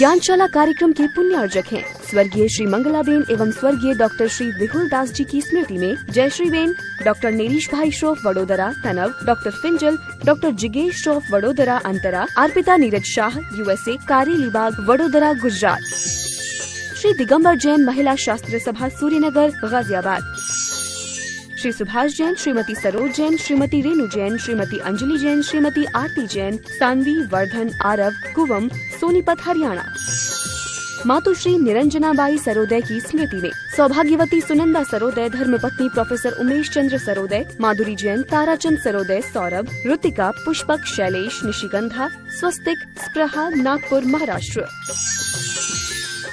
ज्ञानशाला कार्यक्रम के पुण्यार्जक हैं स्वर्गीय श्री मंगलाबेन एवं स्वर्गीय डॉक्टर श्री विहुल दास जी की स्मृति में जयश्री बेन, डॉक्टर नीरीश भाई श्रोफ वडोदरा तनव, डॉक्टर फिंजल, डॉक्टर जिगेश श्रोफ वडोदरा अंतरा, अर्पिता नीरज शाह USA, कारेलीबाग वडोदरा गुजरात, श्री दिगंबर जैन महिला शास्त्र सभा सूर्यनगर गाजियाबाद, श्री सुभाष जैन, श्रीमती सरोज जैन, श्रीमती रेणु जैन, श्रीमती अंजलि जैन, श्रीमती आरती जैन, सानवी, वर्धन, आरव, कुवम, सोनीपत हरियाणा। मातुश्री निरंजनाबाई सरोदय की स्मृति में सौभाग्यवती सुनंदा सरोदय, धर्मपत्नी professor Umesh Chandra Saroday, Madhuri Jain, Tarachand Saroday, Saurabh, Ritika, Pushpak, Shailesh, Nishigandha, Swastik, Spraha, Nagpur, Maharashtra.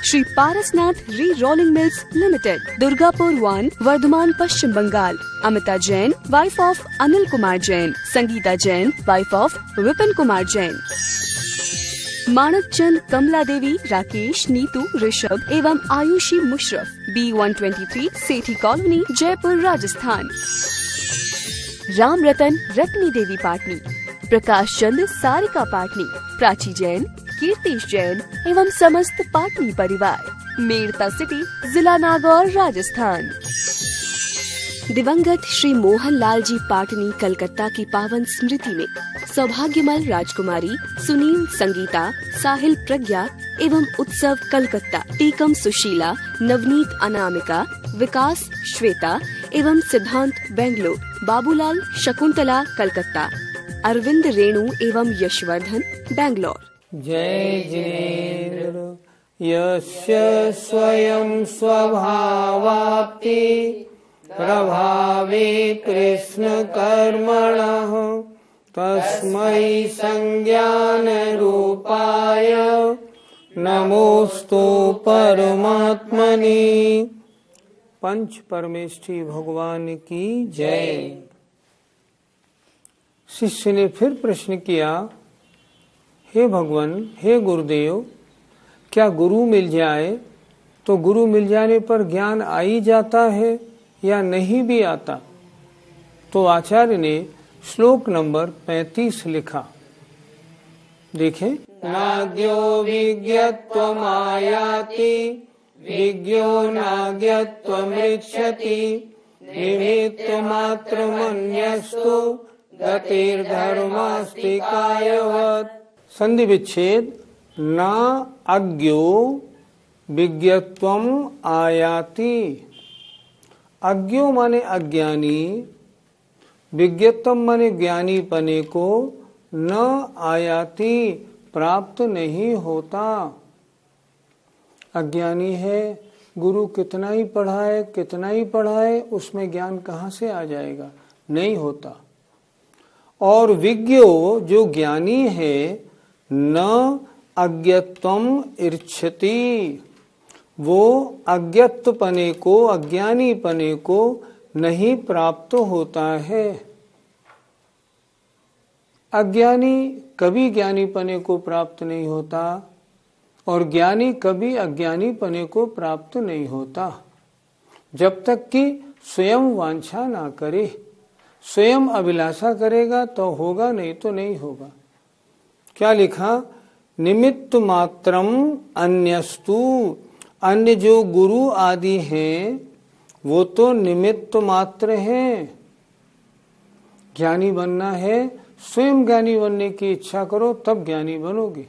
Shri Parasnath re rolling mills limited, Durgapur 1, Vardhaman, Paschim Bengal. Amita Jain, wife of Anil Kumar Jain, Sangeeta Jain, wife of Vipin Kumar Jain, Manav Chand, Kamala Devi, Rakesh, Neetu, Rishabh एवं आयुषी मुशरफ, B123, सेठी कॉलोनी, जयपुर, राजस्थान। राम रतन, रत्नी देवी पाटनी, प्रकाश चंद, सारिका पाटनी, प्राची जैन, कीर्तिश जैन एवं समस्त पाटनी परिवार, मेड़ता सिटी, जिला नागौर, राजस्थान। दिवंगत श्री मोहन लाल जी पाटनी कलकत्ता की पावन स्मृति में सौभाग्यमल राजकुमारी, सुनील, संगीता, साहिल, प्रज्ञा एवं उत्सव कलकत्ता, टीकम सुशीला, नवनीत, अनामिका, विकास, श्वेता एवं सिद्धांत बेंगलोर, बाबूलाल, शकुंतला कलकत्ता, अरविंद, रेणु एवं यशवर्धन बेंगलोर। जय जिनेन्द्र यस्य स्वयं स्वभावाप्ति प्रभावे कृष्ण कर्मणः तस्मै संज्ञान रूपाय नमोस्तु परमात्मने। पंच परमेष्ठी भगवान की जय। शिष्य ने फिर प्रश्न किया, हे भगवान, हे गुरुदेव, क्या गुरु मिल जाए तो गुरु मिल जाने पर ज्ञान आ ही जाता है या नहीं भी आता? तो आचार्य ने श्लोक नंबर 35 लिखा, देखें। नाज्ञो विज्ञत्वमायाति विज्ञो नाज्ञत्वमृच्छति निमित्तमात्रमन्यस्तु गतिर्धर्मास्ति कायवत्। संधि विच्छेद। न अज्ञो विज्ञत्वम आयाति। अज्ञो माने अज्ञानी, विज्ञत्वम माने ज्ञानी पने को, न आयाति प्राप्त नहीं होता। अज्ञानी है, गुरु कितना ही पढ़ाए उसमें ज्ञान कहाँ से आ जाएगा? नहीं होता। और विज्ञो जो ज्ञानी है, न अज्ञत्वम इच्छति, वो अज्ञत्व पने को, अज्ञानी पने को नहीं प्राप्त होता है। अज्ञानी कभी ज्ञानी पने को प्राप्त नहीं होता और ज्ञानी कभी अज्ञानी पने को प्राप्त नहीं होता, जब तक कि स्वयं वांछा ना करे। स्वयं अभिलाषा करेगा तो होगा, नहीं तो नहीं होगा। क्या लिखा? निमित्त मात्रम अन्यस्तु। अन्य जो गुरु आदि हैं वो तो निमित्त मात्र हैं। ज्ञानी बनना है, स्वयं ज्ञानी बनने की इच्छा करो तब ज्ञानी बनोगे।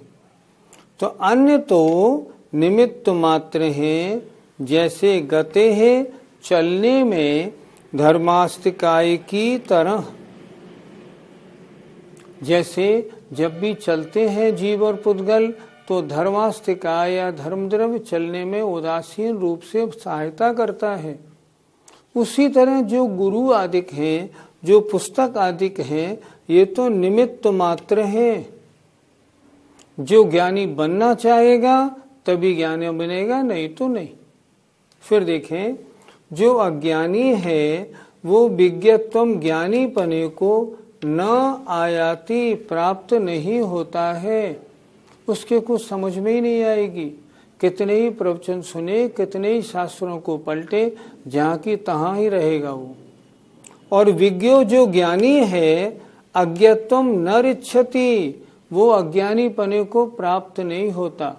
तो अन्य तो निमित्त मात्र हैं, जैसे गते हैं चलने में धर्मास्तिकाय की तरह। जैसे जब भी चलते हैं जीव और पुद्गल तो धर्मास्तिकाय या धर्मद्रव्य चलने में उदासीन रूप से सहायता करता है। उसी तरह जो गुरु आदिक हैं, जो पुस्तक आदिक हैं, ये तो निमित्त मात्र हैं। जो ज्ञानी बनना चाहेगा तभी ज्ञानी बनेगा, नहीं तो नहीं। फिर देखें, जो अज्ञानी है वो विज्ञत्वम ज्ञानी पने को न आयाति प्राप्त नहीं होता है। उसके कुछ समझ में ही नहीं आएगी। कितने ही प्रवचन सुने, कितने ही शास्त्रों को पलटे, जहाँ की तहाँ ही रहेगा वो। और विज्ञो जो ज्ञानी है, अज्ञत्वम न इच्छति, वो अज्ञानी पने को प्राप्त नहीं होता।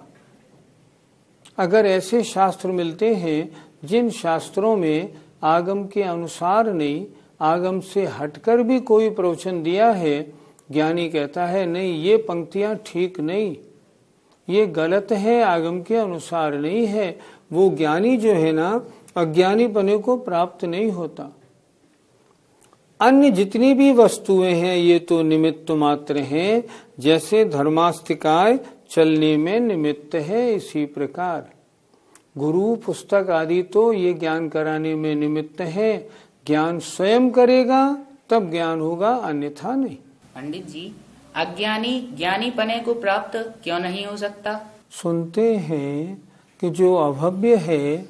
अगर ऐसे शास्त्र मिलते हैं जिन शास्त्रों में आगम के अनुसार नहीं, आगम से हटकर भी कोई प्रवचन दिया है, ज्ञानी कहता है नहीं, ये पंक्तियां ठीक नहीं, ये गलत है, आगम के अनुसार नहीं है, वो ज्ञानी जो है ना अज्ञानी पने को प्राप्त नहीं होता। अन्य जितनी भी वस्तुएं हैं ये तो निमित्त मात्र हैं, जैसे धर्मास्तिकाय चलने में निमित्त है, इसी प्रकार गुरु पुस्तक आदि तो ये ज्ञान कराने में निमित्त है। ज्ञान स्वयं करेगा तब ज्ञान होगा, अन्यथा नहीं। पंडित जी, अज्ञानी ज्ञानी पने को प्राप्त क्यों नहीं हो सकता? सुनते हैं कि जो अभव्य है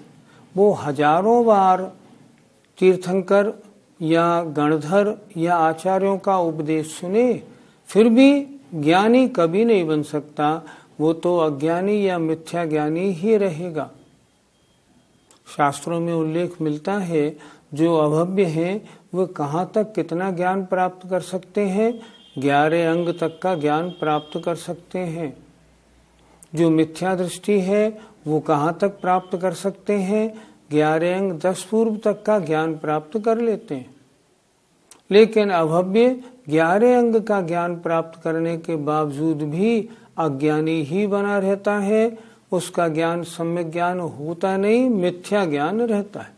वो हजारों बार तीर्थंकर या गणधर या आचार्यों का उपदेश सुने, फिर भी ज्ञानी कभी नहीं बन सकता, वो तो अज्ञानी या मिथ्या ज्ञानी ही रहेगा। शास्त्रों में उल्लेख मिलता है जो अभव्य हैं वो कहाँ तक कितना ज्ञान प्राप्त कर सकते हैं, 11 अंग तक का ज्ञान प्राप्त कर सकते हैं। जो मिथ्या दृष्टि है वो कहाँ तक प्राप्त कर सकते हैं, 11 अंग 10 पूर्व तक का ज्ञान प्राप्त कर लेते हैं। लेकिन अभव्य 11 अंग का ज्ञान प्राप्त करने के बावजूद भी अज्ञानी ही बना रहता है, उसका ज्ञान सम्यक ज्ञान होता नहीं, मिथ्या ज्ञान रहता है।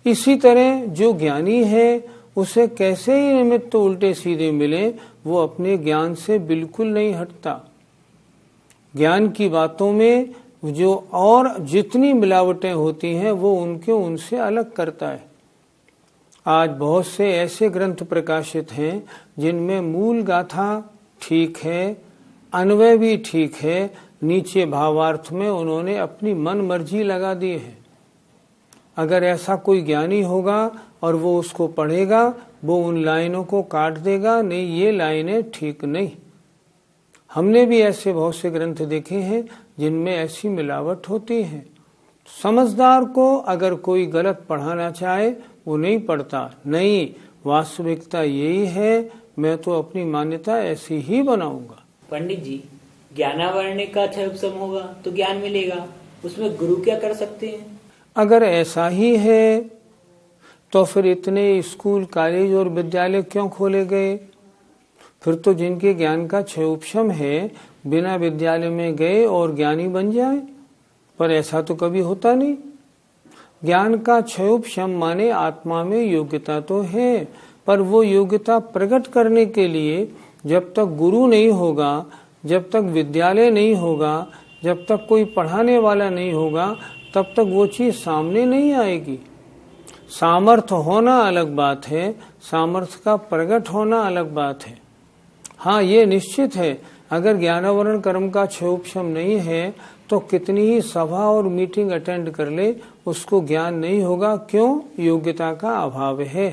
इसी तरह जो ज्ञानी है उसे कैसे ही निमित्त उल्टे सीधे मिले, वो अपने ज्ञान से बिल्कुल नहीं हटता। ज्ञान की बातों में जो और जितनी मिलावटें होती हैं वो उनसे अलग करता है। आज बहुत से ऐसे ग्रंथ प्रकाशित हैं जिनमें मूल गाथा ठीक है, अन्वय भी ठीक है, नीचे भावार्थ में उन्होंने अपनी मन मर्जी लगा दी है। अगर ऐसा कोई ज्ञानी होगा और वो उसको पढ़ेगा, वो उन लाइनों को काट देगा, नहीं ये लाइनें ठीक नहीं। हमने भी ऐसे बहुत से ग्रंथ देखे हैं जिनमें ऐसी मिलावट होती है। समझदार को अगर कोई गलत पढ़ाना चाहे वो नहीं पढ़ता, नहीं वास्तविकता यही है, मैं तो अपनी मान्यता ऐसी ही बनाऊंगा। पंडित जी, ज्ञानावरण का क्षय उपशम होगा तो ज्ञान मिलेगा, उसमें गुरु क्या कर सकते हैं? अगर ऐसा ही है तो फिर इतने स्कूल कॉलेज और विद्यालय क्यों खोले गए? फिर तो जिनके ज्ञान का क्षय उपशम है बिना विद्यालय में गए और ज्ञानी बन जाए, पर ऐसा तो कभी होता नहीं। ज्ञान का क्षय उपशम माने आत्मा में योग्यता तो है, पर वो योग्यता प्रकट करने के लिए जब तक गुरु नहीं होगा, जब तक विद्यालय नहीं होगा, जब तक कोई पढ़ाने वाला नहीं होगा, तब तक वो चीज सामने नहीं आएगी। सामर्थ्य होना अलग बात है, सामर्थ्य का प्रकट होना अलग बात है। हाँ, ये निश्चित है, अगर ज्ञानावरण कर्म का क्षय उपशम नहीं है तो कितनी ही सभा और मीटिंग अटेंड कर ले, उसको ज्ञान नहीं होगा। क्यों? योग्यता का अभाव है।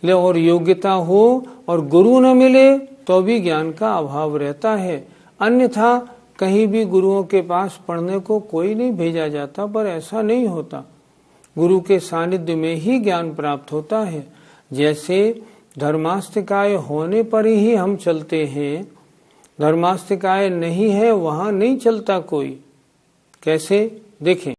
ले और योग्यता हो और गुरु न मिले तो भी ज्ञान का अभाव रहता है। अन्यथा कहीं भी गुरुओं के पास पढ़ने को कोई नहीं भेजा जाता, पर ऐसा नहीं होता। गुरु के सानिध्य में ही ज्ञान प्राप्त होता है। जैसे धर्मास्तिकाय होने पर ही हम चलते हैं, धर्मास्तिकाय नहीं है वहां नहीं चलता कोई। कैसे? देखें।